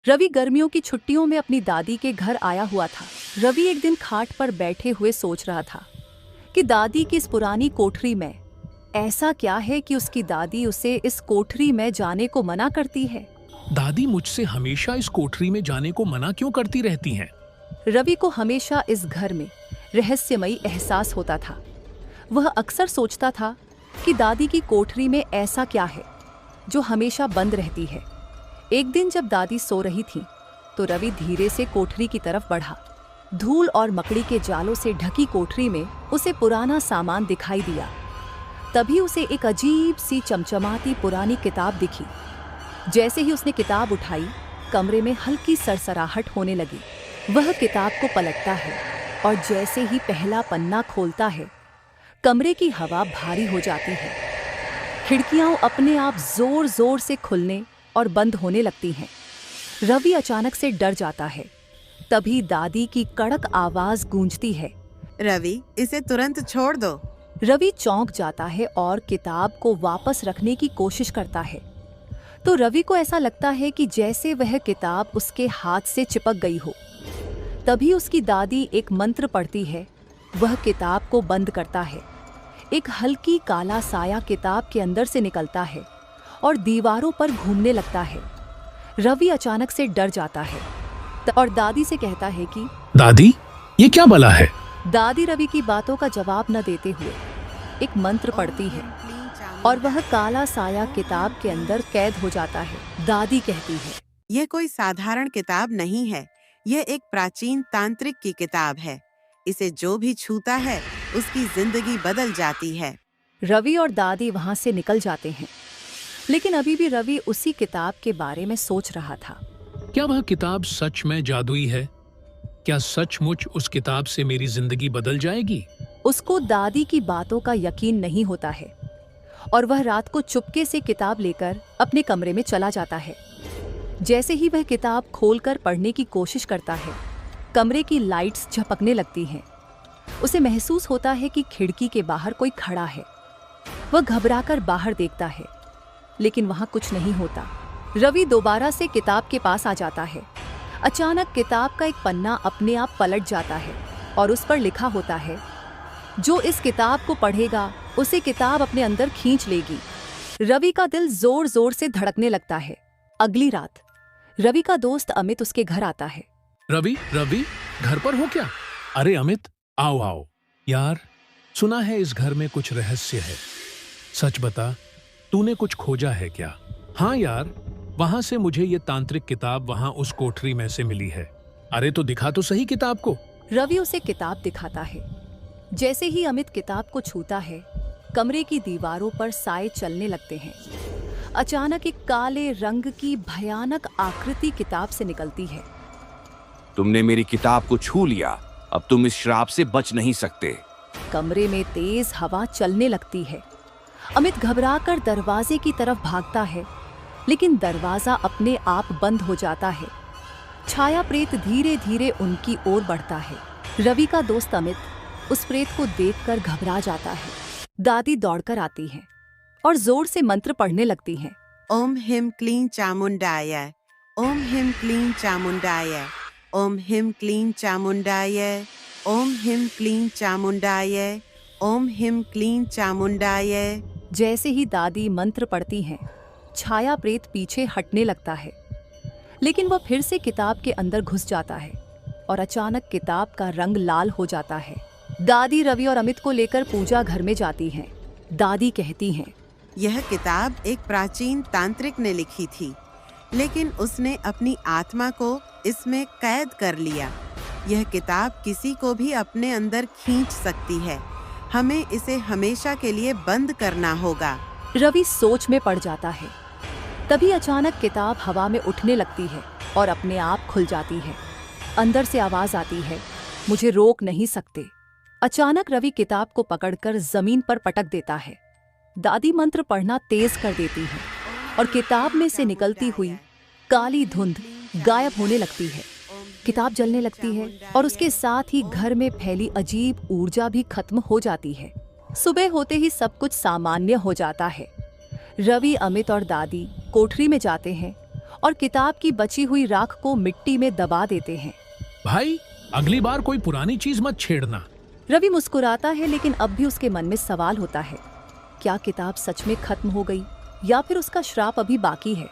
रवि गर्मियों की छुट्टियों में अपनी दादी के घर आया हुआ था। रवि एक दिन खाट पर बैठे हुए सोच रहा था कि दादी की इस पुरानी कोठरी में ऐसा क्या है कि उसकी दादी उसे इस कोठरी में जाने को मना करती है। दादी मुझसे हमेशा इस कोठरी में जाने को मना क्यों करती रहती हैं? रवि को हमेशा इस घर में रहस्यमयी एहसास होता था। वह अक्सर सोचता था कि दादी की कोठरी में ऐसा क्या है जो हमेशा बंद रहती है। एक दिन जब दादी सो रही थी तो रवि धीरे से कोठरी की तरफ बढ़ा। धूल और मकड़ी के जालों से ढकी कोठरी में उसे पुराना सामान दिखाई दिया। तभी उसे एक अजीब सी चमचमाती पुरानी किताब दिखी। जैसे ही उसने किताब उठाई, कमरे में हल्की सरसराहट होने लगी। वह किताब को पलटता है और जैसे ही पहला पन्ना खोलता है, कमरे की हवा भारी हो जाती है। खिड़कियां अपने आप जोर जोर से खुलने और बंद होने लगती हैं। रवि अचानक से डर जाता है। तभी दादी की कड़क आवाज गूंजती है, रवि, इसे तुरंत छोड़ दो। रवि चौंक जाता है और किताब को वापस रखने की कोशिश करता है। तो रवि को ऐसा लगता है कि जैसे वह किताब उसके हाथ से चिपक गई हो। तभी उसकी दादी एक मंत्र पढ़ती है। वह किताब को बंद करता है। एक हल्की काला साया किताब के अंदर से निकलता है और दीवारों पर घूमने लगता है। रवि अचानक से डर जाता है और दादी से कहता है कि दादी, ये क्या बला है? दादी रवि की बातों का जवाब न देते हुए एक मंत्र पढ़ती है और वह काला साया किताब के अंदर कैद हो जाता है। दादी कहती है, यह कोई साधारण किताब नहीं है, यह एक प्राचीन तांत्रिक की किताब है। इसे जो भी छूता है उसकी जिंदगी बदल जाती है। रवि और दादी वहां से निकल जाते हैं, लेकिन अभी भी रवि उसी किताब के बारे में सोच रहा था। क्या वह किताब सच में जादुई है? क्या सचमुच उस किताब से मेरी जिंदगी बदल जाएगी? उसको दादी की बातों का यकीन नहीं होता है और वह रात को चुपके से किताब लेकर अपने कमरे में चला जाता है। जैसे ही वह किताब खोलकर पढ़ने की कोशिश करता है, कमरे की लाइट्स झपकने लगती हैं। उसे महसूस होता है कि खिड़की के बाहर कोई खड़ा है। वह घबराकर बाहर देखता है, लेकिन वहां कुछ नहीं होता। रवि दोबारा से किताब के पास आ जाता है। अचानक किताब का एक पन्ना अपने आप पलट जाता है और उस पर लिखा होता है, जो इस किताब को पढ़ेगा उसे किताब अपने अंदर खींच लेगी। रवि का दिल जोर जोर से धड़कने लगता है। अगली रात रवि का दोस्त अमित उसके घर आता है। रवि, रवि, घर पर हो क्या? अरे अमित, आओ आओ। यार, सुना है इस घर में कुछ रहस्य है। सच बता, तूने कुछ खोजा है क्या? हाँ यार, वहां से मुझे ये तांत्रिक किताब वहां उस कोठरी में से मिली है। अरे तो दिखा तो सही किताब को। रवि उसे किताब दिखाता है। जैसे ही अमित किताब को छूता है, कमरे की दीवारों पर साए चलने लगते हैं। अचानक एक काले रंग की भयानक आकृति किताब से निकलती है। तुमने मेरी किताब को छू लिया, अब तुम इस श्राप से बच नहीं सकते। कमरे में तेज हवा चलने लगती है। अमित घबराकर दरवाजे की तरफ भागता है, लेकिन दरवाजा अपने आप बंद हो जाता है। छाया प्रेत धीरे धीरे उनकी ओर बढ़ता है। रवि का दोस्त अमित उस प्रेत को देखकर घबरा जाता है। दादी दौड़कर आती है और जोर से मंत्र पढ़ने लगती हैं। ओम हिम क्लीं चामुंडाय, ओम हिम क्लीं चामुंडाय, ओम हिम क्लीं चामुंडाय, ओम हिम क्लीं चामुंडाय, ओम हिम क्लीं चामुंडाय। जैसे ही दादी मंत्र पढ़ती हैं, छाया प्रेत पीछे हटने लगता है, लेकिन वह फिर से किताब के अंदर घुस जाता है और अचानक किताब का रंग लाल हो जाता है। दादी रवि और अमित को लेकर पूजा घर में जाती हैं। दादी कहती हैं, यह किताब एक प्राचीन तांत्रिक ने लिखी थी, लेकिन उसने अपनी आत्मा को इसमें कैद कर लिया। यह किताब किसी को भी अपने अंदर खींच सकती है। हमें इसे हमेशा के लिए बंद करना होगा। रवि सोच में पड़ जाता है। तभी अचानक किताब हवा में उठने लगती है और अपने आप खुल जाती है। अंदर से आवाज आती है, मुझे रोक नहीं सकते। अचानक रवि किताब को पकड़कर जमीन पर पटक देता है। दादी मंत्र पढ़ना तेज कर देती है और किताब में से निकलती हुई काली धुंध गायब होने लगती है। किताब जलने लगती है और उसके साथ ही घर में फैली अजीब ऊर्जा भी खत्म हो जाती है। सुबह होते ही सब कुछ सामान्य हो जाता है। रवि, अमित और दादी कोठरी में जाते हैं और किताब की बची हुई राख को मिट्टी में दबा देते हैं। भाई, अगली बार कोई पुरानी चीज मत छेड़ना। रवि मुस्कुराता है, लेकिन अब भी उसके मन में सवाल होता है, क्या किताब सच में खत्म हो गई या फिर उसका श्राप अभी बाकी है।